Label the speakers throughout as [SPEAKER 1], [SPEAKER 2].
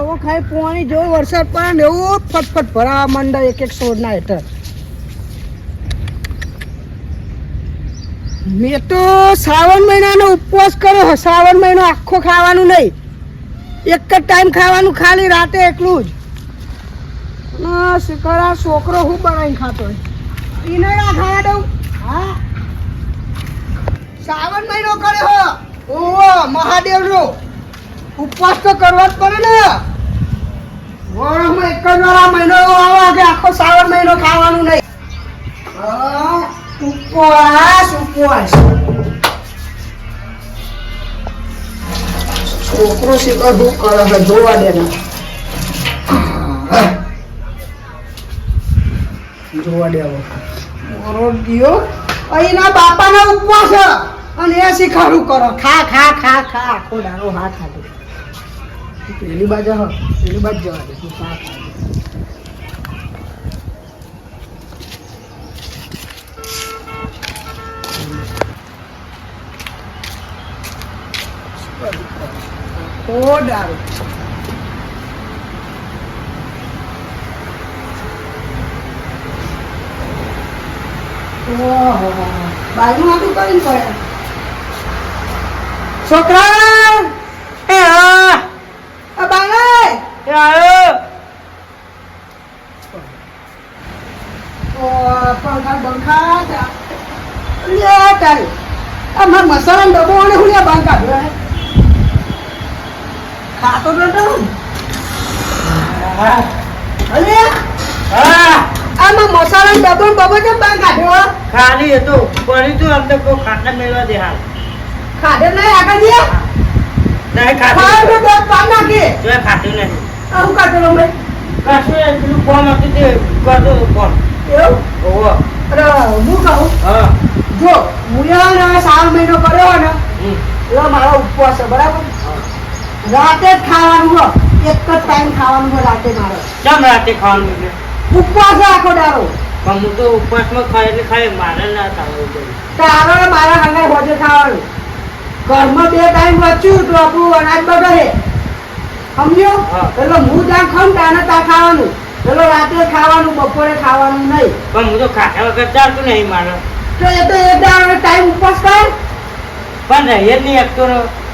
[SPEAKER 1] આવો ખાઈ પોણી જો વરસાદ પડે ને એવું ફટફટ ભરાવા માંડે એક એક છોડના હેઠળ. મેં તો શ્રાવણ મહિનાનો ઉપવાસ કર્યો. શ્રાવણ મહિનો આખો ખાવાનું નહીં, એક જ ટાઈમ ખાવાનું, ખાલી રાતે એટલું જ. શિખરા છોકરો હું બનાવીને ખાતો હોય એને ના ખાવા દઉં. હા, શ્રાવણ મહિનો કર્યો. ઓહો, મહાદેવનો ઉપવાસ તો કરવા જ પડે ને. વર્ષમાં એક જ વાર આ મહિનો આવે કે આખો શ્રાવણ મહિનો ખાવાનું નહીં. ઉપવાસ ઉપવાસ. છોકરો શિખર શું કરે છે જોવા દે ને. જોવા દે મોરો ગયો અહીંના બાપાના ઉપવાસ અને એ શીખાડું કરો. ખા ખા ખા ખા આખો દારો હાથ ખાધો. પેલી બાજુ પેલી બાજુ જવા દે. તું ખા ખા. ઓ દારૂ બાજુ આટલું કરીને પડે છોકરા. એ હા બાંગાઈ એ આવ્યો. પંખા બંખા તારી અમારા મસાલા ડબ્બો અને હું બંકા ખાતો નતો. અરે આમાં મસાલા ડબ્બો બબો કેમ બાંધ કાઢ્યો?
[SPEAKER 2] ખાલી હતો પડી તું અમને કોઈ ખાટા મેળવા દે. હાલ
[SPEAKER 1] ખાધે નહીં આગળ દે
[SPEAKER 2] નહીં ખાધું
[SPEAKER 1] તો પાન નાખે
[SPEAKER 2] જો ખાધું નહીં.
[SPEAKER 1] હું કાઢો લો ભાઈ
[SPEAKER 2] કશું પેલું ફોન હતું તે કરતો ફોન.
[SPEAKER 1] એવું?
[SPEAKER 2] ઓહો.
[SPEAKER 1] અરે હું કહું
[SPEAKER 2] હા
[SPEAKER 1] જો હું ને 3 મહિનો કર્યો ને એટલે મારો ઉપવાસ છે બરાબર. રાતે જ ખાવાનું હોય, એક જ ટાઈમ ખાવાનું હોય રાતે મારે.
[SPEAKER 2] કેમ રાતે ખાવાનું એટલે
[SPEAKER 1] ઉપવાસ આખો દારો.
[SPEAKER 2] પણ હું તો ઉપવાસમાં ખાય એટલે ખાય મારે ના ખાવું.
[SPEAKER 1] તારો ને મારા હંગાઈ હોજે ખાવાનું. ઘરમાં 2 ટાઈમ વચ્યું તો આપણું અનાજ બગડે સમજ્યો. એટલે હું ત્યાં ખાઉં તાને ત્યાં ખાવાનું. પેલો રાતે ખાવાનું, બપોરે ખાવાનું નહીં.
[SPEAKER 2] પણ હું તો ખાતા વગર ચાલતું નહીં મારે.
[SPEAKER 1] તો એ તો એક ટાઈમ ઉપવાસ કર.
[SPEAKER 2] પણ રહે જ નહીં એક તો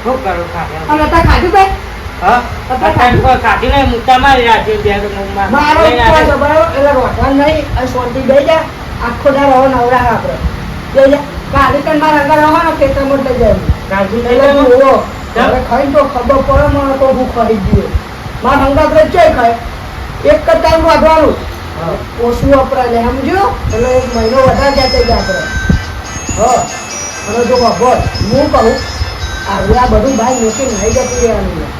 [SPEAKER 2] શું કરું ખાતા.
[SPEAKER 1] અને ત્યાં ખાધું કઈ
[SPEAKER 2] હા ખાતી નહીં મૂતા મારી રાખી બે
[SPEAKER 1] મારો ઉપવાસ છે બરાબર. એટલે રોટવા નહીં અને શાંતિ દઈ જાય. આખો દાડો હવે નવરા આપણે દઈ જાય. કાલે તને મારા આગળ રહેવાનો ખેતરમાં લઈ જાય.
[SPEAKER 2] કાજુ
[SPEAKER 1] એટલે જુઓ હવે ખાઈ તો ખબર પડે મને તો હું ખાઈ ગયો. મારા હંગાત ચઈ ખાય એક જ ટાઈમ વાંધવાનું ઓછું વપરાય સમજો. એટલે 1 મહિનો વધારે જાય જ આપણે. હા અને જો ખબર હું કહું હવે આ બધું ભાઈ મૂકી નહીં જતું રહેવાનું.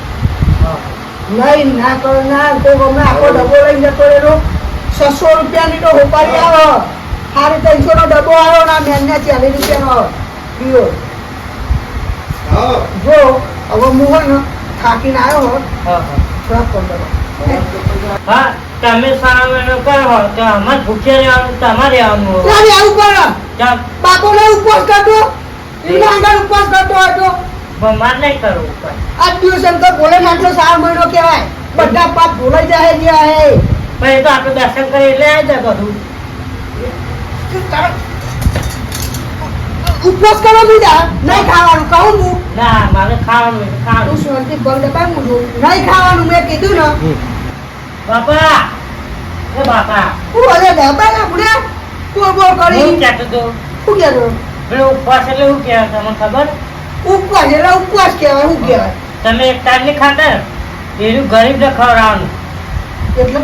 [SPEAKER 1] નહીં ના કરો ના તો અમે આખો ડબ્બો લઈને જતો રહ્યો. 600 રૂપિયાની તો હોપારી આવે. સાડી 300 નો ડબ્બો આવ્યો ના મેનને 40 રૂપિયાનો આવે પીઓ. જો હવે હું હોય ને થાકીને આવ્યો હોત થોડાક પંદર.
[SPEAKER 2] હા તમે સારા મહિનો કરો તો અમારે ભૂખ્યા રહેવાનું તમારે આવવાનું.
[SPEAKER 1] આવું કરો બાપો ને ઉપવાસ કરતો એમને આગળ ઉપવાસ કરતો હોય તો
[SPEAKER 2] મારે નહીં કરવું ઉપર.
[SPEAKER 1] આ દિવસ એમ તો ભોલેનાથનો 3 મહિનો કહેવાય. બધા પાપ ભૂલાઈ જાય છે.
[SPEAKER 2] પણ એ તો આપણે દર્શન કરી એટલે આવી જાય બધું.
[SPEAKER 1] ઉપવાસ કરો બીજા નહીં ખાવાનું કહું હું.
[SPEAKER 2] ના મારે ખાવાનું ખાવાનું.
[SPEAKER 1] શાંતિ બંધ પાડું છું નહીં ખાવાનું મેં કીધું ને.
[SPEAKER 2] બાપા એ બાપા
[SPEAKER 1] હું અરે ડબ્બા ના ભૂલ્યા તું બહુ કરી
[SPEAKER 2] હું કહેતો તો
[SPEAKER 1] શું કહેતો
[SPEAKER 2] પેલો ઉપવાસ એટલે શું કહેવાય તમને ખબર?
[SPEAKER 1] ઉપવાસ એટલે ઉપવાસ કહેવાય. શું કહેવાય?
[SPEAKER 2] તમે એક ટાઈમ નહીં ખાતા એનું ગરીબને ખવડાવવાનું.
[SPEAKER 1] એટલે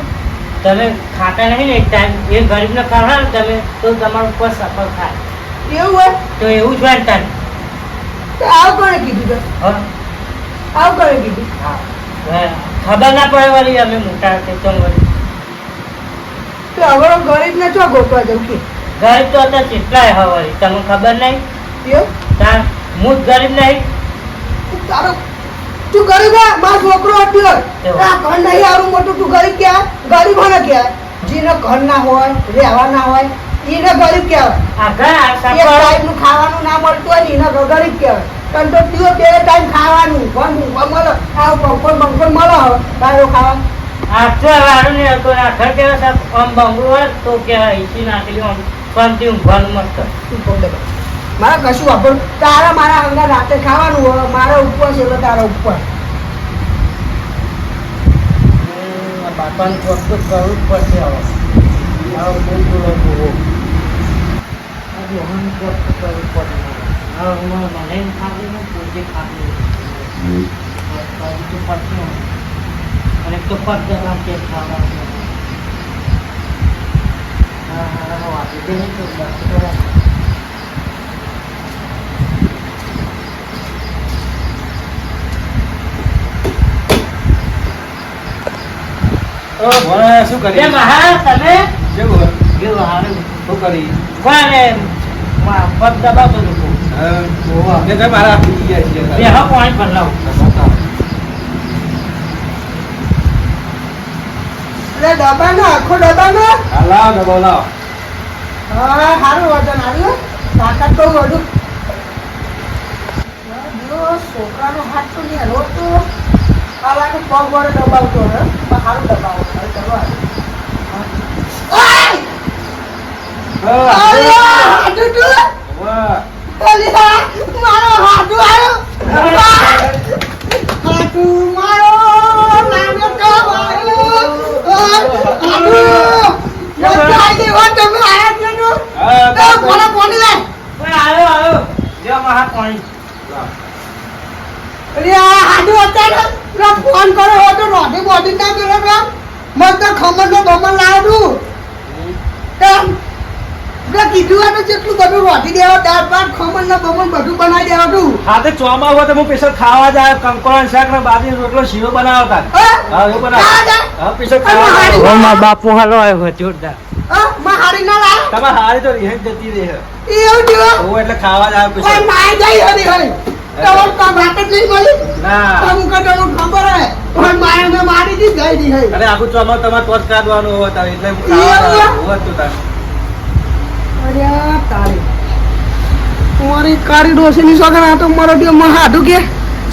[SPEAKER 2] તમે ખાતા નહીં ને એક ટાઈમ એ ગરીબને ખવડાવો તમે તો તમારો ઉપવાસ સફળ થાય.
[SPEAKER 1] એવું હોય
[SPEAKER 2] તો એવું જ હોય તને.
[SPEAKER 1] આવું કોણે કીધું? આવું કોણે કીધું?
[SPEAKER 2] હા ખબર ના પડે વળી અમે મોટા તો વળી
[SPEAKER 1] તો હવે ગરીબ ને ચો ગોતવા જવું કે
[SPEAKER 2] ગરીબ તો હતા કેટલાય હવે વળી તમને ખબર નહીં. તાર હું જ ગરીબ નહીં.
[SPEAKER 1] તારો તું ગરીબ હે મારો છોકરો હતો આ ઘર નહીં આવું મોટું તું ગરીબ કહેવાય? ગરીબ હોય ને કહેવાય જેને ઘર ના હોય રહેવા ના હોય એને ગરીબ કહેવાય.
[SPEAKER 2] આ ઘર
[SPEAKER 1] નું ખાવાનું ના મળતું હોય ને એને ગરીબ કહેવાય. કંટો પીવો બે ટાઈમ ખાવાનું મળે ખાવ બંકોર મળે તારો ખાવા
[SPEAKER 2] આખો વાળું ને તો આખર કે આમ બંગલું હોય તો કે એસી નાખેલી આમ શાંતિ ઊંઘવાનું મસ્ત
[SPEAKER 1] મારે કશું વાપર તારા મારા અંગા રાતે ખાવાનું હોય મારા ઉપવાસ એટલે તારા ઉપવાસ
[SPEAKER 2] બાપાને કોક તો કરવું જ પડશે હવે બહુ બોલો મને ખાવું પોતે ખાવું તો પડશે અને તો પગ દબાણ કે ખાવા હા વાપી દે તો
[SPEAKER 3] શું કરી
[SPEAKER 2] તમે
[SPEAKER 3] કેવું
[SPEAKER 2] કેવું હારું
[SPEAKER 3] શું કરી
[SPEAKER 2] કોને પગ દબાવતો લોકો
[SPEAKER 3] મારા આપી ગયા છે
[SPEAKER 2] બે હા પાણી બદલાવ
[SPEAKER 1] એટલે ડબ્બાનો આખો ડબ્બાનો
[SPEAKER 3] લાવ ડબો લાવ
[SPEAKER 1] હા સારું વજન આવ્યું તાકાત બહુ વધુ છોકરાનો હાથ તો નહીં હલો તો આલાનું પગ વડે દબાવતો હે સારું દબાવો કરવા મારો હાથું આવ્યો હાથું મારો નાનો તો ફોન કરો તો રોટી બોટી ના કરો મસ્ત ખમણ નો બમણ લાવું કીધું હતું જેટલું બધું રોટી દેવા દાળ ભાત ખમણ ને બમણ બધું બનાવી દેવા તું
[SPEAKER 3] હા તો ચોમા હોય તો હું સ્પેશિયલ ખાવા જાય કંકોડા શાક ને બાજરી રોટલો શીરો બનાવતા હા એવું બનાવ હા સ્પેશિયલ ખાવા
[SPEAKER 2] બાપુ હાલો આવ્યો જોરદાર
[SPEAKER 1] હારી ના લાવ
[SPEAKER 3] તમે હારી તો રીહેજ જતી રહે
[SPEAKER 1] એવું દીવો
[SPEAKER 3] હું એટલે ખાવા જાય
[SPEAKER 1] કોઈ
[SPEAKER 3] સ્પેશિયલ
[SPEAKER 1] માય જાય હરી હરી તમાર કામ વાત જ નહીં મળી
[SPEAKER 3] ના
[SPEAKER 1] તમ કદો ખબર હે કોઈ માય મે મારી દી ગઈ દી હે
[SPEAKER 3] અરે આખું ચોમા તમારે તો જ કાઢવાનું હોતા એટલે હું
[SPEAKER 1] એવું?
[SPEAKER 3] ખાવા હોત તો તાર
[SPEAKER 1] અરે તારી તમારી કારી ડોસીની સોગન આ તો મારો dio મહાડું કે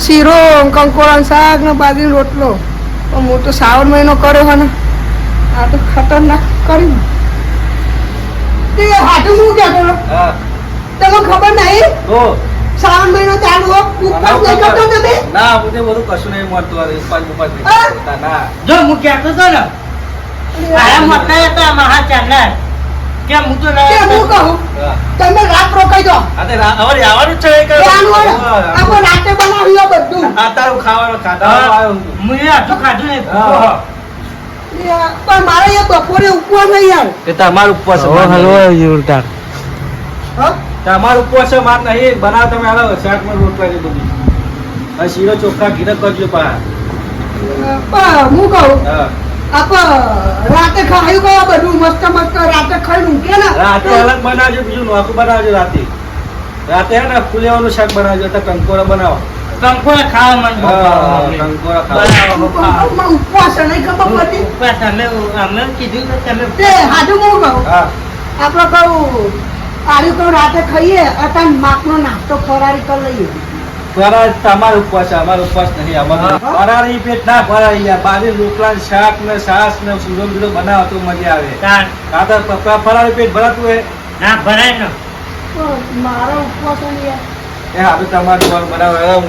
[SPEAKER 1] શીરો કંકોડા શાક ને બાજરી રોટલો પણ હું તો શ્રાવણ મહિનો કર્યો હે ને આ તો ખતરનાક કર્યું તે હાડું હું કહેતો
[SPEAKER 3] હા
[SPEAKER 1] તમને ખબર નહીં
[SPEAKER 3] તો
[SPEAKER 1] શ્રાવણ મહિનો ચાલુ હો ઉપવાસ નહીં કરતો તમે
[SPEAKER 3] ના હું તે બધું કશું નહીં મળતું આ ઉપવાસ ઉપવાસ નહીં
[SPEAKER 1] હા?
[SPEAKER 3] કરતા, ના
[SPEAKER 2] જો હું કહેતો હતો ને આયા મતા હતા મહા ચાલનાર કેમ હું તો
[SPEAKER 1] કે હું કહું
[SPEAKER 3] હા
[SPEAKER 1] તમે રાત રોકાઈ દો
[SPEAKER 3] આ તે હવે આવવાનું જ છે એક
[SPEAKER 1] આપણે રાતે બનાવ્યું બધું
[SPEAKER 3] આ તારું ખાવાનું ખાતા આવ્યો હું
[SPEAKER 2] મુએ આટલું ખાધું ને
[SPEAKER 3] હા.
[SPEAKER 1] પણ મારે એ બપોરે ઉપવાસ નહીં યાર
[SPEAKER 3] એ તમારું ઉપવાસ છે, માર નહીં.
[SPEAKER 2] જોરદાર
[SPEAKER 1] હા
[SPEAKER 3] તમારું ઉપવાસ છે, માર નહીં બનાવ તમે આવો શાક માં રોટલા છે બધી આ શીરો ચોખ્ખા ઘી કરજો પા
[SPEAKER 1] પણ હું કહું
[SPEAKER 3] હા
[SPEAKER 1] આપ રાતે ખાયું કયા બધું મસ્ત મસ્ત રાતે ખાઈ મૂકે ને
[SPEAKER 3] રાતે અલગ બનાવજો બીજું નોખું બનાવજો રાતે રાતે હે ને ફુલેવાનું શાક બનાવજો તો કંકોડા બનાવો
[SPEAKER 2] કંકોડા ખાવા મન
[SPEAKER 3] હા, કંકોડા ખાવા.
[SPEAKER 1] ઉપવાસ ઉપવાસ છે, નહીં ખબર પડતી
[SPEAKER 2] ઉપવાસ અમે કીધું ને તમે
[SPEAKER 1] તે હાજુ હું કહું
[SPEAKER 3] હા
[SPEAKER 1] આપણે કહું આર્યું કહું રાતે ખાઈએ અત્યારે માપનો નાસ્તો ફરારી કરી લઈએ
[SPEAKER 3] ફરાળ તમારો ઉપવાસ છે, અમારો ઉપવાસ નહીં અમારો
[SPEAKER 1] હા?
[SPEAKER 3] ફરાળી પેટ ના ફરાળી યાર બાજરી રોટલા ને શાક ને છાસ ને સુરો બીરો બનાવો તો મજા આવે
[SPEAKER 2] તાર
[SPEAKER 3] કાતર ફરાળી પેટ ભરાતું હોય
[SPEAKER 2] ના ભરાય ને
[SPEAKER 1] પણ મારો ઉપવાસ છે ને યાર
[SPEAKER 3] એ આપણે તમારું ઘર બનાવો હવે હું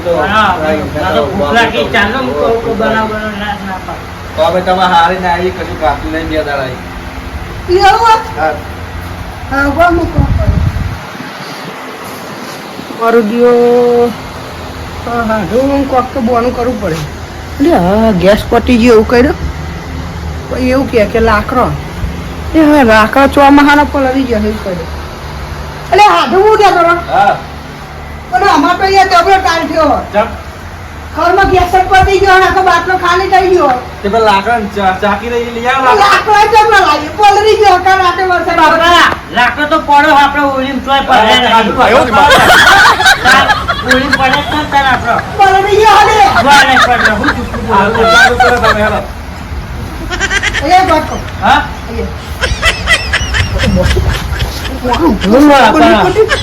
[SPEAKER 3] તો
[SPEAKER 2] ભૂખ લાગી ચાલો હું કહું બનાવ ના ના પાડ
[SPEAKER 3] તો હવે તમે હારી ને આવી કશું કાપી લઈને બે દાડા આવી.
[SPEAKER 1] એવું
[SPEAKER 3] હા
[SPEAKER 1] હા કોણ મૂકો મારું દિયો હા હા હું કોક તો બોનું કરવું પડે એટલે હા ગેસ પતી ગયો એવું કર્યું પછી એવું કે લાકડો એ હવે લાકડો ચોમાહાનો પલળી ગયો એવું કર્યું એટલે હાથું હું કહેતો હતો
[SPEAKER 3] હા
[SPEAKER 1] પણ અમારે તો અહીંયા ડબલો ટાઈમ થયો
[SPEAKER 3] ચમ
[SPEAKER 1] ઘરમાં ગેસ જ પતી ગયો અને આખો બાટલો ખાલી થઈ ગયો
[SPEAKER 3] તે પેલા લાકડા ચાકી રહી લઈ આવો
[SPEAKER 1] લાકડો જમ ના લાગ્યો પલળી ગયો કાલ રાતે વરસાદ
[SPEAKER 2] બાપરા લાકડો તો પડો આપણે ઓલીમ તોય પડે નહીં ઓલીમ પડે તો તાર આપણો
[SPEAKER 1] પલળી ગયો હલે
[SPEAKER 2] વાલે પડે હું ચૂકું બોલું
[SPEAKER 3] તમે હેલો
[SPEAKER 1] એ બાટલો
[SPEAKER 2] હા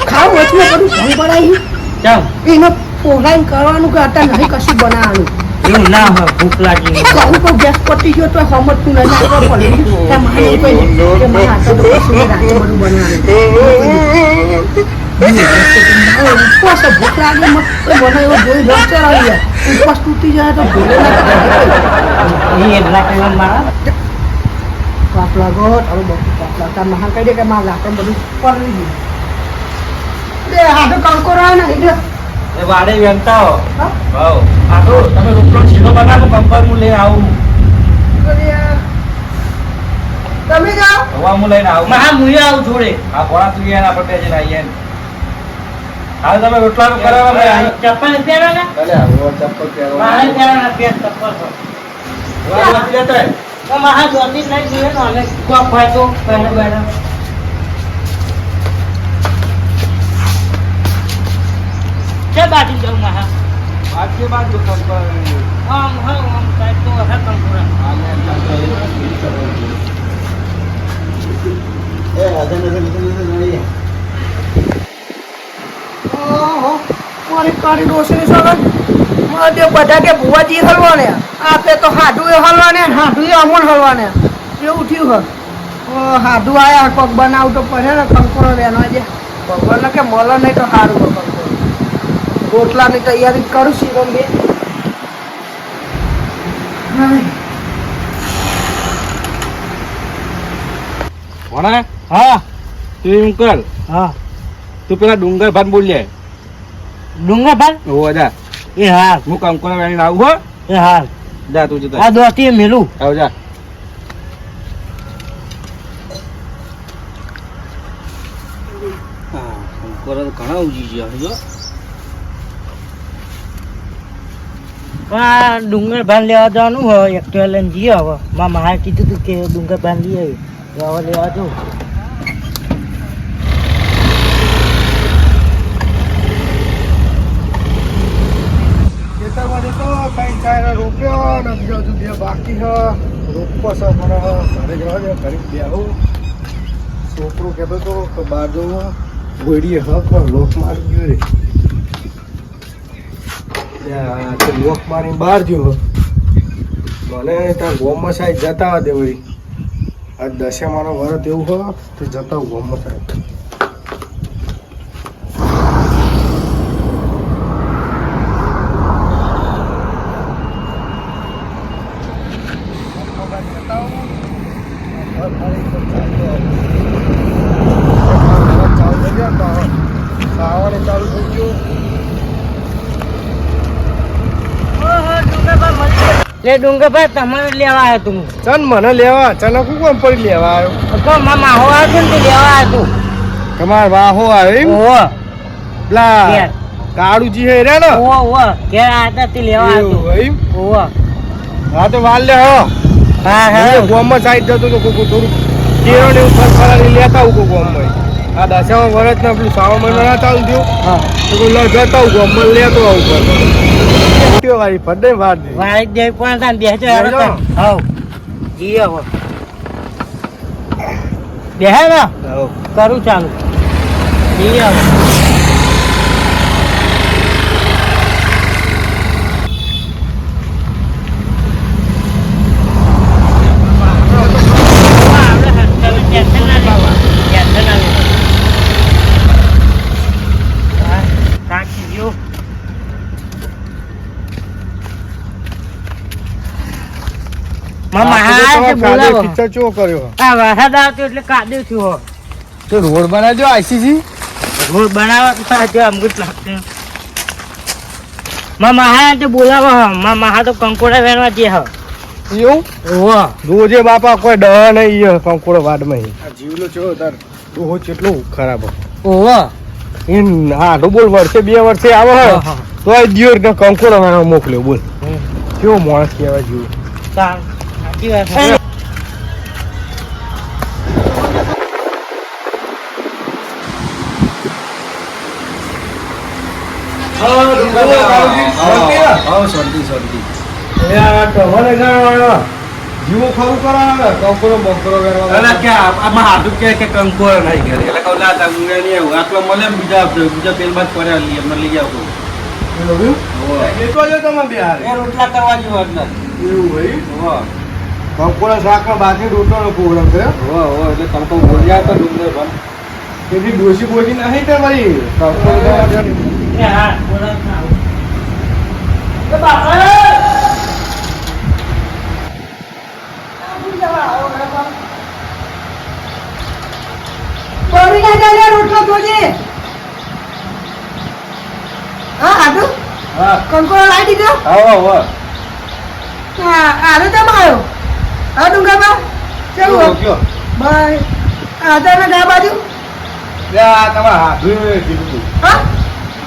[SPEAKER 1] ખાવ વચમાં બધું ભંગ પડાવી
[SPEAKER 2] ચાલ
[SPEAKER 1] એનો પોહાઈને કરવાનું કે અત્યારે નહીં કશું બનાવવાનું
[SPEAKER 2] એવું ના હોય ભૂખ લાગી
[SPEAKER 1] કહું તો ગેસ પતી ગયો તો સમજતું નથી આગળ પડી કે મારે એવું કહી કે મારે હાથે તો કશું નહીં, રાતે બધું બનાવવાનું ઉપવાસ છે, ભૂખ લાગે મને એવો જોઈ લેક્ચર આવી જાય ઉપવાસ તૂટી જાય તો ભૂલે ના
[SPEAKER 2] એ એટલા કહેવા મારા
[SPEAKER 1] પાપ લાગો હવે બધું પાપ લાગતા મહા કહી દે કે મારે આપણે બધું પડી ગયું એ હાથે કંકોર આવે ને એટલે
[SPEAKER 3] એ વાડે વેણતા હો
[SPEAKER 1] હા?
[SPEAKER 3] હાઉ આટો તમે રોટલો શીરો બનાવો કંપર હું લઈને આવું
[SPEAKER 1] તમે જાઓ
[SPEAKER 3] હવા હું લઈને આવું
[SPEAKER 2] મહા મુએ આવું જોડે
[SPEAKER 3] આ ભોળા તું એને આપણે બે જણ આવીએ હાલ તમે રોટલાનું કરાવો અમે આવી
[SPEAKER 2] ચપ્પલ પહેરો ને
[SPEAKER 3] ભલે આવો ચપ્પલ પહેરો
[SPEAKER 2] મારે પહેરવાના પેર ચપ્પલ તો
[SPEAKER 3] વાહ લેતા હે
[SPEAKER 2] તો મહા જોતી નહીં જોઈએ ને અને કોક હોય તો પહેરે બેઠા કે બાટી જાઉં મહા
[SPEAKER 3] આજકે બાજુ કંપર
[SPEAKER 2] આમ સાહેબ તો હે કંકુરા
[SPEAKER 3] એ અધન નહીં
[SPEAKER 1] ઓહો મારી કાળી ડોસરી સગન મારે બધા કે ભુવાજી હલવાને આપે તો હાડું એ હલવાને હાડું એ અમણ હલવાને એવું થયું હે હાડું આયા કોક બનાવ તો પડે ને કંકોરો લેનો છે ભગવાનને કે મળે નહીં તો સારું કંકોરો રોટલાની તૈયારી કરું શીરો બે
[SPEAKER 3] ભણા
[SPEAKER 2] હા
[SPEAKER 3] તું એમ કર
[SPEAKER 2] હા
[SPEAKER 3] તું પેલા ડુંગર ભાત બોલ જાય
[SPEAKER 2] ડુંગર ભાઈ
[SPEAKER 3] ઓ જા
[SPEAKER 2] એ હાર
[SPEAKER 3] હું કંકોર વેણીને આવું હો
[SPEAKER 2] એ હાર
[SPEAKER 3] જા તું જતા
[SPEAKER 2] આ દોસ્તી મેલું
[SPEAKER 3] આવ જા કંકોર ઘણા ઉજી ગયા જો
[SPEAKER 2] આ ડુંગર ભાન લેવા જવાનું હોય એકટીવા લઈને જઈએ હવે મારા માએ કીધું હતું કે ડુંગર ભાન લઈ આવી હવે લેવા જવું
[SPEAKER 4] ખેતરમાં જતો કઈ ચાર રોપ્યો ને બીજો હજુ બે બાકી છે રોપવો છે પણ ઘરે જવા દે ઘરે બેહું છોકરો કહેતો હતો કે બહાર જવું ગોળીએ હક લોક મારી ગયો રે તે લોક મારી બહાર ગયો મને ત્યાં ગોમમાં સાહેબ જતા દે વળી આજ દશેમાનો વરત એવું હોય તો જતા ગોમમાં સાહેબ ચાલુ થઈ ગયું
[SPEAKER 2] એ ડુંગર ભાઈ તમારે લેવા આવ્યો તું
[SPEAKER 4] ચન મને લેવા અચાનક હું કોણ પડી લેવા આવ્યો
[SPEAKER 2] તો મારા માહો આવ્યો ને તે લેવા આવ્યો
[SPEAKER 4] તમાર વાહો આવ્યો એમ
[SPEAKER 2] તું ઓહો
[SPEAKER 4] પેલા
[SPEAKER 2] ઘેર.
[SPEAKER 4] કાળુજી હે રે ને
[SPEAKER 2] ઓહો ઓહો ઘેર આવ્યા હતા તે લેવા આવ્યો
[SPEAKER 4] એવું એમ
[SPEAKER 2] ઓહો
[SPEAKER 4] હા તો વાલ લે હો
[SPEAKER 2] હા
[SPEAKER 4] હું
[SPEAKER 2] હા
[SPEAKER 4] ગોમમાં સાઈડ જતો તો કોક થોડું કેરો ને ઉપર ફરારી લેતા આવું ગોમમાં આ દશામાં વરસ ને પેલું સાવા મહિના ના ચાલુ થયું
[SPEAKER 2] હા
[SPEAKER 4] તો કોઈ લઈ જતા આવું ગોમમાં લેતો આવું પર વાળી ફડે વાર દે
[SPEAKER 2] વાળી દે પણ તાન બેસજો યાર
[SPEAKER 4] બેસજો.
[SPEAKER 2] તાન. હઉ જી હવે બેહે ને કરું ચાલુ જી હવે
[SPEAKER 4] પિક્ચર ચો કર્યો
[SPEAKER 2] વરસાદ આવતો એટલે કાદવ થયું હો
[SPEAKER 4] તો રોડ બનાવજો આઈસીસી
[SPEAKER 2] રોડ બનાવવા અમૃત લાગતું મારા મહા તો બોલાવો મારા મહા તો કંકોડા વેણવા જે હ
[SPEAKER 4] એવું
[SPEAKER 2] ઓહો
[SPEAKER 4] રોજે બાપા કોઈ ડહ નહીં કંકોડો વાડમાં જીવલો ચો તાર ડોહો કેટલો ખરાબ
[SPEAKER 2] ઓહો
[SPEAKER 4] એમ હાડો બોલ વર્ષે 2 વર્ષે આવે હે
[SPEAKER 2] હા.
[SPEAKER 4] તો આ દિયોર ને કંકોડો વાળો મોકલ્યો બોલ કેવો માણસ કહેવાય જીવ
[SPEAKER 2] ચાલ સાચી વાત છે.
[SPEAKER 4] જીવો ખરું કરાવે કંકોડો બકરો
[SPEAKER 3] અલા કે આમાં હાડું કે કંકોર નહીં કરે એટલે કહું ના તા ઊંઘે નહીં આવું આટલો મળે ને બીજા પેલમાં જ પડ્યા લઈ લઈ આવું
[SPEAKER 4] એવું? એ તો જો તમે બિહાર
[SPEAKER 3] એ રોટલા કરવા જેવો એટલે
[SPEAKER 4] એવું ભાઈ
[SPEAKER 3] હોવા
[SPEAKER 4] કંકોડા શાકમાં બાકી રોટોનો પ્રોગ્રામ છે
[SPEAKER 3] હોવા હોવા એટલે કંકો બોલ્યા તો ડુંગર પણ
[SPEAKER 4] તેથી ડોસી બોલી નહીં તે ભાઈ
[SPEAKER 2] એ હા બોલા ના
[SPEAKER 1] એ બાપા બોલી ના ચાલે રોટલો જોજે હા આડું
[SPEAKER 3] હા
[SPEAKER 1] કંકોડો લાવી દીધો
[SPEAKER 3] હોવા હોવા
[SPEAKER 1] હા આડું તેમ આવ્યો હા ડુંગાબા કેવું
[SPEAKER 4] કયો
[SPEAKER 1] ભાઈ આધારના ગા બાજુ
[SPEAKER 4] આ તમારા હાથું કીધું તું
[SPEAKER 1] હા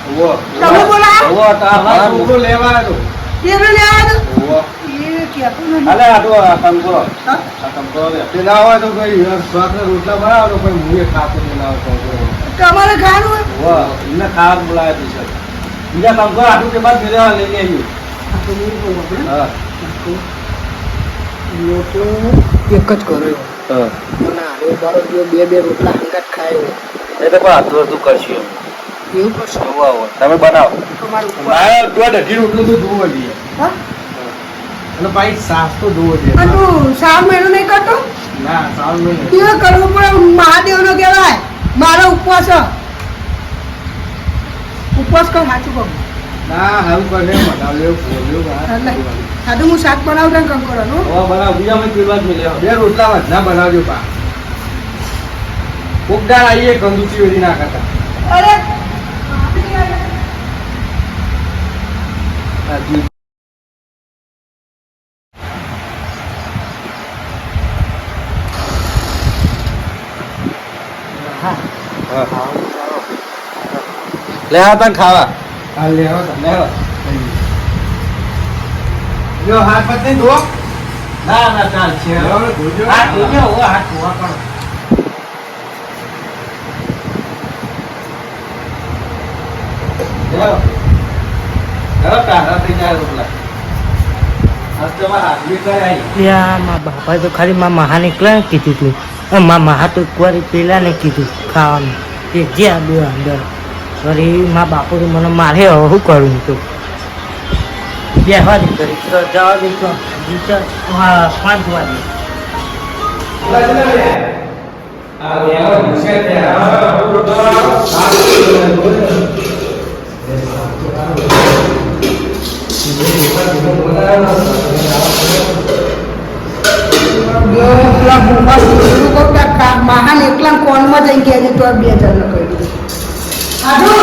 [SPEAKER 4] હોવા
[SPEAKER 1] તમે બોલાયો
[SPEAKER 3] હોવા તાર
[SPEAKER 4] મારો છોકરો લેવા આવ્યો
[SPEAKER 1] કેવું લેવા દો
[SPEAKER 4] હોવા
[SPEAKER 1] એ કહેતું નથી
[SPEAKER 3] અલે આ તો આ કંકોરો
[SPEAKER 1] હા?
[SPEAKER 3] આ કંકોરો લે
[SPEAKER 4] તે ના હોય તો કોઈ શાકના રોટલા બનાવો તો કોઈ મુએ ખાતો નહીં ના હોય
[SPEAKER 1] તમારે ખાવાનું હોય?
[SPEAKER 3] હોવા એમને ખાવા બોલાયા છે બીજા કંકોરો આટલું કે બાદ મેળવવા લઈને આવ્યું
[SPEAKER 1] આ તો નહીં કહું આપણે.
[SPEAKER 3] હા
[SPEAKER 1] લોટો એક જ કર્યો
[SPEAKER 3] હા
[SPEAKER 1] અને આરે બારો જો બે રોટલા હંગાત ખાય
[SPEAKER 3] એ તો પણ આટલું અડધું કરશું
[SPEAKER 1] એવું કરશો
[SPEAKER 3] હોવા હોવા તમે બનાવો
[SPEAKER 1] તમારું ઉપર.
[SPEAKER 4] મારે તો ઢગી રોટલું તો જોવો જોઈએ
[SPEAKER 1] હા?
[SPEAKER 4] અને ભાઈ સાસ તો જોવો જોઈએ
[SPEAKER 1] અને તું શ્રાવણ મહિનો નહીં કરતો
[SPEAKER 4] ના સારું નહીં
[SPEAKER 1] તું એ કરવું પડે મહાદેવનો કહેવાય મારો ઉપવાસ છે. ઉપવાસ કર સાચું કહું
[SPEAKER 4] ના હારું કરે બનાવ્યો બોલ્યો
[SPEAKER 1] એટલે સાદું હું શાક બનાવું તને કંકોડાનું
[SPEAKER 3] હોવા બનાવો બીજા મેં પીવા જ મિલ્યો
[SPEAKER 4] બે રોટલા વધના બનાવજો પા કોકદાર આવીએ કંદુચી વેરી ના કરતા
[SPEAKER 1] અરે
[SPEAKER 3] લે આ તને ખાવા
[SPEAKER 4] હાલ લેવા તા.
[SPEAKER 3] લેવા
[SPEAKER 4] જો હાથ પત નહીં ધો
[SPEAKER 3] ના ના ચાલ છે
[SPEAKER 4] હવે ધોજો.
[SPEAKER 3] હાથ ધોજો હોવા હાથ ધોવા પણ લેવા લેવા તારા થઈ જાય રોટલા આજ તો મારા હાથવી કરાય
[SPEAKER 2] ત્યાં મા બાપાએ તો ખાલી મા મહા નીકળ્યા ને કીધું તું અને મા મહા તો એક વાર પેલા ને કીધું ખાવાનું તે જે આ બે અંદર વળી મા બાપુ તો મને મારે હવે શું કરું તો બેહવા દે કરી તો જવા દે તો વિચાર હા 5 વાગે
[SPEAKER 1] પેલા ભૂખા સુરું કહું કે મહાન એકલા કોણમાં જઈને કહેજે તો 2000 નો કહી દીધું સાધુ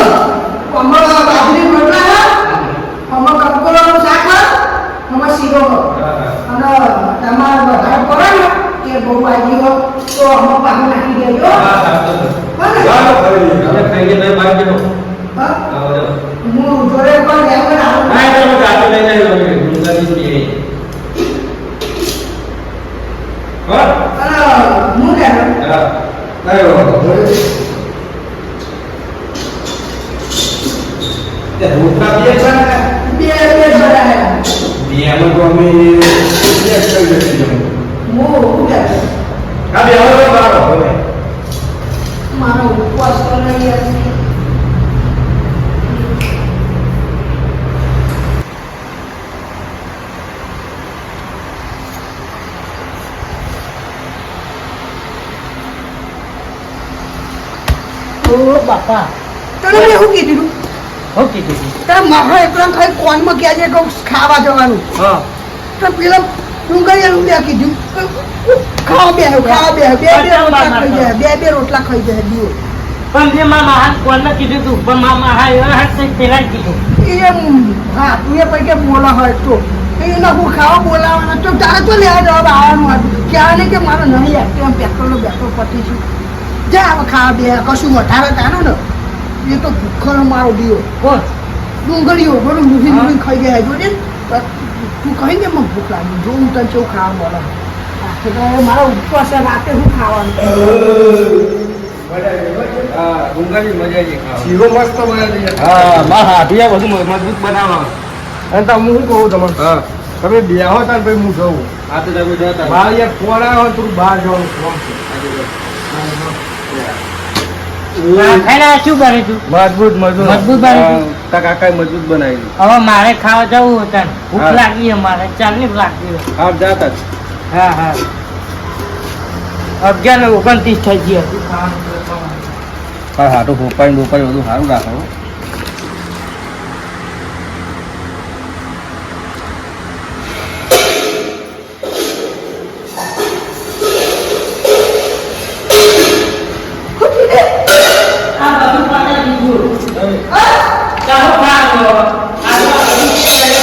[SPEAKER 1] કમળ બાજરી રોટલા કમળ કંકોડાનું શાક કમળ શીરો અને તમારે વધારે પડે ને કે બહુ વાગી હોય તો અમે પાછું નાખી દેજો હા હું જોડે પણ લેવું આવું અને હું લેવું બે ભરાયા મારો ઉપવાસ તો નહીં હશે.
[SPEAKER 2] ઓ બાપા
[SPEAKER 1] તને મેં શું કીધું
[SPEAKER 2] હું કીધું તું?
[SPEAKER 1] તારા મારા એકલા ખાલી કોનમાં કહેજે કે ખાવા જવાનું
[SPEAKER 2] હા
[SPEAKER 1] તો પેલા ડુંગળીયાનું બે કીધું ખાવા બે રોટલા ખાઈ જાય બે રોટલા ખાઈ જાય દીવો
[SPEAKER 2] પણ જે મા મહા કોને કીધું તું પણ મા મહા એવા હાથ પેલા જ કીધું
[SPEAKER 1] હા તું એ પૈકી બોલા હોય તો એને હું ખાવા બોલાવવાના તો તારે તો લેવા જવાબ આવવાનું હતું ક્યાં નહીં કે મારે નહીં એક્ટિવ પેટ્રોલનો બેટ્રોલ પતી છું જા હવે ખાવા બે કશું વધારે તાનો ને એ તો ભૂખનો મારો દીવો
[SPEAKER 2] કોણ
[SPEAKER 1] ડુંગળીઓ બધું મૂકી ખાઈ જાય જોડે તું કહી દે મને ભૂખ લાગી જો હું તને કેવું ખાવા બોલા એટલે મારો ઉપવાસ છે, રાતે હું ખાવાનું
[SPEAKER 4] શીરો મસ્ત બનાવી દઈએ.
[SPEAKER 3] હા મારા હાથવી બધું મજબૂત બનાવવાનું
[SPEAKER 4] અને તમે હું કહું તમને
[SPEAKER 3] હા
[SPEAKER 4] તમે બેહો તા ને ભાઈ હું જઉં
[SPEAKER 3] આ તો તમે જતા
[SPEAKER 4] બહાર યાર ફોન આવ્યો ને થોડું બહાર જવાનું ફોન છે
[SPEAKER 2] ખાઈને આ શું કરે તું
[SPEAKER 3] મજબૂત
[SPEAKER 2] મજબૂત બનાવી.
[SPEAKER 3] તારા કાકાએ મજબૂત બનાવી.
[SPEAKER 2] હવે મારે ખાવા જવું હતા ભૂખ
[SPEAKER 3] હા.
[SPEAKER 2] લાગી છે મારે ચાલની લાગી છે.
[SPEAKER 3] હા જાતા જ.
[SPEAKER 2] હા હા 11:29 થઈ ગઈ હતી ખાવાનું.
[SPEAKER 3] હા હાટું ભોપાઈ બોપાઈ બધું સારું રાખો.
[SPEAKER 2] આ બધું પાછળ દીધું. ચાલો ખાવા લો. આ બધું ચાલે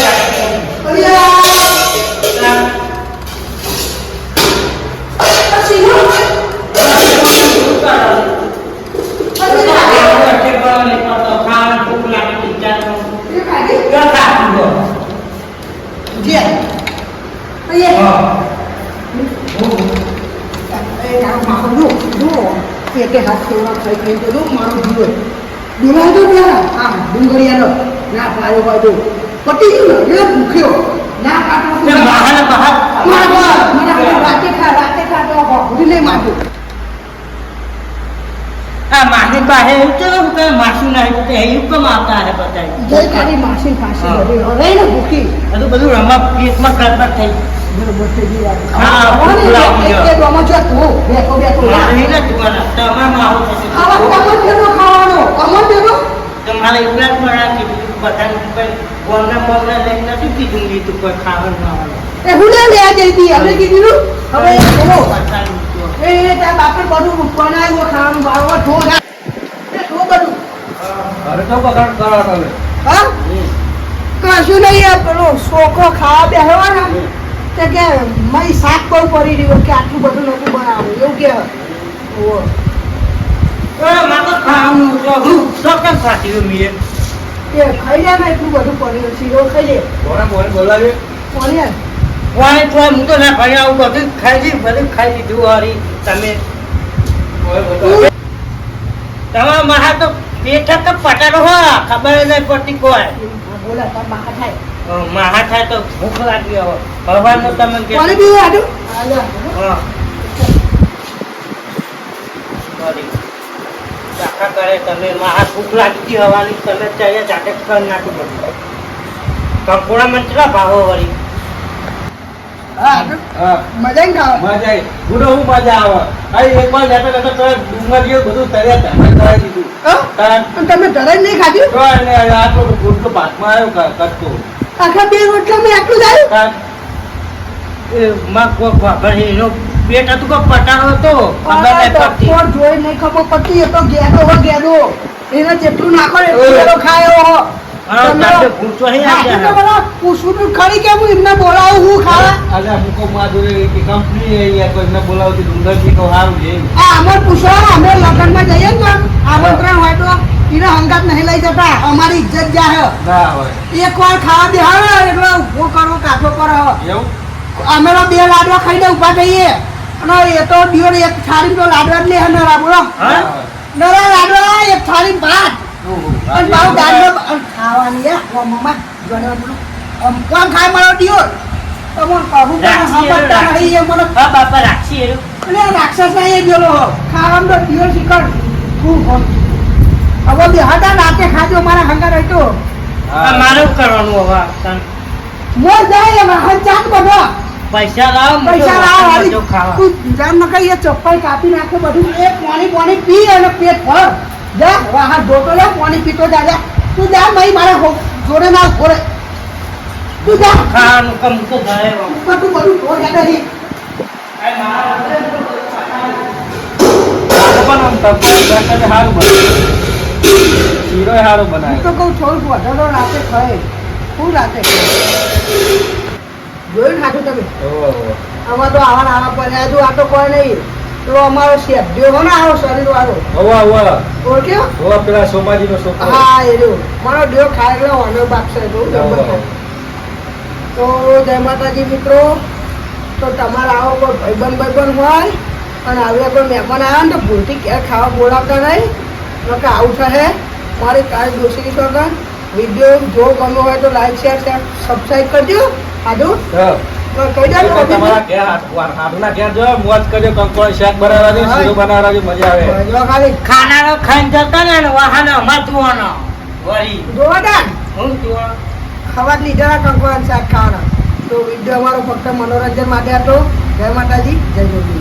[SPEAKER 1] પટી ગયું ને એટલે ભૂખ્યો ના કાઢો રાતે ખા તો ભૂલી નહીં માથું
[SPEAKER 2] આ માસી પાસે એવું કેવું કે માસી ના એવું કેમ આવતા હે બધા
[SPEAKER 1] જય તારી માસી પાસે
[SPEAKER 2] હા.
[SPEAKER 1] હવે ને ભૂખી
[SPEAKER 2] બધું બધું રમા પેટમાં ગડબડ થઈ
[SPEAKER 1] બરોબર થઈ ગઈ
[SPEAKER 2] હા, ભૂખ લાગી ગયો.
[SPEAKER 1] એક ડોમો છો તું બેઠો બેઠો
[SPEAKER 2] મારે નથી બોલા તમારે આવું થશે
[SPEAKER 1] ખાવા કમર દેનો ખાવાનો કમર દેનો
[SPEAKER 2] તમારે એટલા જ મળ્યા કીધું બધાને કોઈ બોલના લઈને નથી કીધું લીધું કોઈ ખાવાનું આવવાનું
[SPEAKER 1] એ હું લે જઈ હતી આપણે કીધું હવે એ બોલો
[SPEAKER 2] બધાને
[SPEAKER 1] એ તાર બાપે બધું બનાવ્યું ખાવાનું બાળવા ઠો એ ઠો બધું
[SPEAKER 3] અરે તો બગાડ કરો તમે.
[SPEAKER 1] હા કશું નહીં આ પેલો છોકરો ખાવા બેહવા ને તે કે મય શાક બહુ પડી રહ્યું કે આટલું બધું નતું બનાવવું એવું કે ઓહો
[SPEAKER 2] મારે તો ખાવાનું તો હું સકન ખાતી મીએ
[SPEAKER 1] એ ખાઈ લે ને એટલું બધું પડ્યું શીરો ખાઈ લે
[SPEAKER 3] બોલાવીએ.
[SPEAKER 1] કોને
[SPEAKER 2] વાણી તો હું તો ના ખાઈ આવું બધું ખાઈ દીધું હારી તમે તમારા મહા તો પેટ કે પટારો હો ખબર જ નહીં પડતી કોઈ
[SPEAKER 1] બોલા તાર માખા થાય
[SPEAKER 2] મહા થાય તો ભૂખ લાગી હવે ભગવાનનું તમે કે
[SPEAKER 1] કોને બીવું આડું
[SPEAKER 2] હા સોરી ચાખા કરે તમે મહા ભૂખ લાગતી હવાની તમે ચાલ્યા જાતે કરી નાખી બધું કંકોડા મંચલા ભાવો વળી
[SPEAKER 1] હા
[SPEAKER 3] હા
[SPEAKER 1] મજા ને ખાવા
[SPEAKER 3] મજા આવી. ગુડો હું મજા આવે. અહીં એકવાર જતા જતા તો ડુંગર જેવું બધું તળ્યા હતા. મેં તળાવી દીધું.
[SPEAKER 1] હા?
[SPEAKER 3] તાન
[SPEAKER 1] અને તમે ધરાઈ નહીં ખાધું
[SPEAKER 3] તો એને આટલો ગુડનો ભાતમાં આવ્યો કરતો.
[SPEAKER 1] આખા બે રોટલા મેં આટલું જ આવ્યું
[SPEAKER 3] તાન
[SPEAKER 2] એ માં કોક વાપરે એનો પેટ હતું કે પટારો હતો ખબર નહીં પડતી
[SPEAKER 1] ડોક્ટર જોઈ નહીં ખબર પડતી એ તો ગેડો હો ગેડો એને જેટલું નાખો ને એટલું ગેડો ખાયો હો
[SPEAKER 2] હા, તારે ભૂલતો નહીં આ
[SPEAKER 1] બાકી તો
[SPEAKER 2] ત્યાં.
[SPEAKER 1] બધા પૂછવું તું ખરી કે હું એમને બોલાવું હું ખાવા
[SPEAKER 3] આજે મૂકો માં જોડે કે કંપની એ યાર કોઈને બોલાવતી ડુંગરજી કહું સારું છે એમ.
[SPEAKER 1] આ અમર પૂછો અમે લગ્નમાં જઈએ ને આમંત્રણ હોય તો એને હંગાત નહીં લઈ જતા અમારી ઇજ્જત જાય
[SPEAKER 3] ના હોય.
[SPEAKER 1] એક વાર ખાવા બેહાડે એટલે ઉભો કરો કાઠો કરો
[SPEAKER 3] એવું?
[SPEAKER 1] અમે તો બે લાડવા ખાઈને ઉભા થઈએ અને એ તો દિયોર એક થાળી તો લાડવા જ લે નરા બોલો
[SPEAKER 2] હા?
[SPEAKER 1] નરા લાડવા એક થાળી ભાત
[SPEAKER 3] ઓહો.
[SPEAKER 1] અને બાવ દાંડો ખાવાની હે ઓ મમ્મા કોણ ખાય મારો દિયોર તમોન કહું કે
[SPEAKER 2] રાખી
[SPEAKER 1] હમતા નહીં એ મને
[SPEAKER 2] હા બાપા રાખશી એનું
[SPEAKER 1] અને રાક્ષસ એ ગયેલો ખાવાનું તો દિયોર શીખર ખૂબ હવે બે હતા રાતે ખાજો મારા હંગાર હતો
[SPEAKER 2] આ મારે શું કરવાનું હવે તને?
[SPEAKER 1] મોર જાય એમાં હંચાત બધો
[SPEAKER 2] પૈસા લાવો હું તો
[SPEAKER 1] પૈસા લાવ
[SPEAKER 2] બધું
[SPEAKER 1] વાળી
[SPEAKER 2] ખાવા
[SPEAKER 1] તું જામ ન કઈ એ ચપ્પલ કાપી નાખે બધું એ પાણી પી અને પેટ ભર જા વાહ ધોતો લે પાણી પીતો જા જા તું જા ભાઈ મારે જોડે ના ઘોડે તું જા
[SPEAKER 2] ખાવાનું કમ તો ઘરે રહો.
[SPEAKER 1] તું બધું ધો જા નહીં
[SPEAKER 2] આ મારા
[SPEAKER 3] પણ આમ તરકારી સારું બને. શીરોય સારું
[SPEAKER 1] હું
[SPEAKER 3] બનાવે.
[SPEAKER 1] તો કહું થોડુંક વધારો રાતે ખાય શું રાતે જોયું નાખું તમે
[SPEAKER 3] ઓહો, ઓહો.
[SPEAKER 1] આમાં તો આવા પડ્યા હજુ આ તો કોઈ નહીં તો અમારો શેફ જો હો ને આવો શરીર વાળો
[SPEAKER 3] હોવા, હોવા.
[SPEAKER 1] ઓળખ્યો
[SPEAKER 3] હોવા પેલા સોમાજીનો છોકરો.
[SPEAKER 1] હા એ રહ્યો મારો દેવ ખાય એટલે ઓનો બાપસે તો જબર
[SPEAKER 3] ઓહો.
[SPEAKER 1] ખાય. તો જય માતાજી મિત્રો તો તમારા આવો કોઈ ભાઈબંધ હોય અને આવ્યા કોઈ મહેમાન આવ્યા ને તો ભૂલથી ક્યારે ખાવા બોલાવતા નહીં તો કે આવું થશે મારી કાંઈ દોષી વગર વિડીયો જો ગમ્યો હોય તો લાઈક શેર સબસ્ક્રાઈબ કરજો સાધુ
[SPEAKER 3] હા.
[SPEAKER 1] તો કહી દે ને
[SPEAKER 3] એટલે તમારા ઘેર હાથના ઘેર જો મોજ કરજો, કંકોળ શાક બનાવવા જો, શીરો બનાવવા જો, મજા આવે.
[SPEAKER 1] જો ખાલી
[SPEAKER 2] ખાનારો ખાઈને જતા ને વાહન અમાર જોવાનો વળી
[SPEAKER 1] જોવા દે
[SPEAKER 2] હું જોવા
[SPEAKER 1] ખાવા જ લીધા કંકોડા શાક ખાવાના. તો વિડીયો અમારો ફક્ત મનોરંજન માટે હતો. જય માતાજી, જય જોગી.